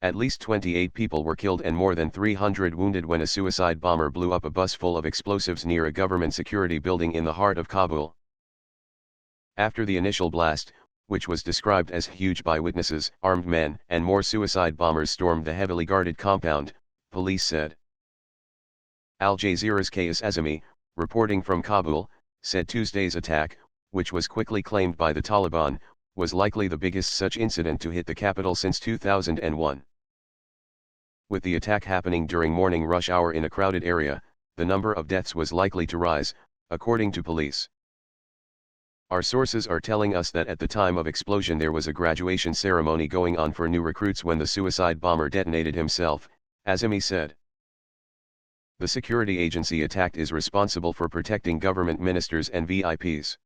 At least 28 people were killed and more than 300 wounded when a suicide bomber blew up a bus full of explosives near a government security building in the heart of Kabul. After the initial blast, which was described as huge by witnesses, armed men and more suicide bombers stormed the heavily guarded compound, police said. Al Jazeera's Qais Azimy, reporting from Kabul, said Tuesday's attack, which was quickly claimed by the Taliban, was likely the biggest such incident to hit the capital since 2001. With the attack happening during morning rush hour in a crowded area, the number of deaths was likely to rise, according to police. Our sources are telling us that at the time of explosion there was a graduation ceremony going on for new recruits when the suicide bomber detonated himself, Azimy said. The security agency attacked is responsible for protecting government ministers and VIPs.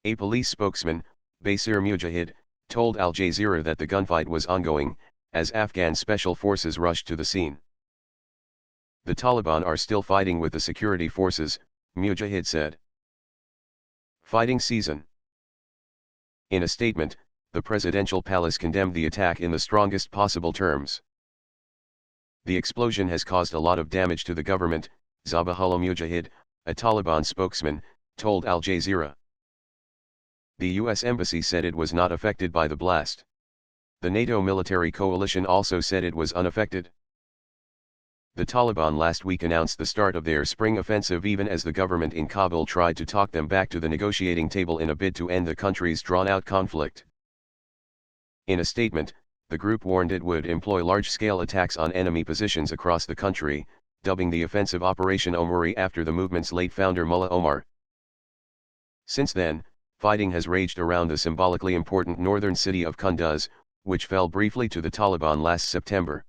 A police spokesman, Basir Mujahid, told Al Jazeera that the gunfight was ongoing, as Afghan special forces rushed to the scene. The Taliban are still fighting with the security forces, Mujahid said. Fighting season. In a statement, the presidential palace condemned the attack in the strongest possible terms. The explosion has caused a lot of damage to the government, Zabihullah Mujahid, a Taliban spokesman, told Al Jazeera. The U.S. Embassy said it was not affected by the blast. The NATO military coalition also said it was unaffected. The Taliban last week announced the start of their spring offensive even as the government in Kabul tried to talk them back to the negotiating table in a bid to end the country's drawn-out conflict. In a statement, the group warned it would employ large-scale attacks on enemy positions across the country, dubbing the offensive Operation Omari after the movement's late founder Mullah Omar. Since then, fighting has raged around the symbolically important northern city of Kunduz, which fell briefly to the Taliban last September.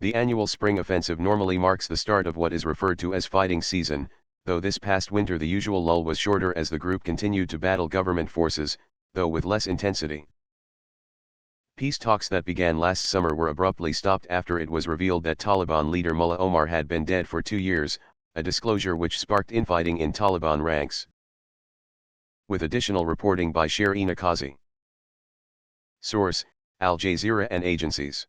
The annual spring offensive normally marks the start of what is referred to as fighting season, though this past winter the usual lull was shorter as the group continued to battle government forces, though with less intensity. Peace talks that began last summer were abruptly stopped after it was revealed that Taliban leader Mullah Omar had been dead for 2 years, a disclosure which sparked infighting in Taliban ranks. With additional reporting by Sherina Qazi. Source: Al Jazeera and agencies.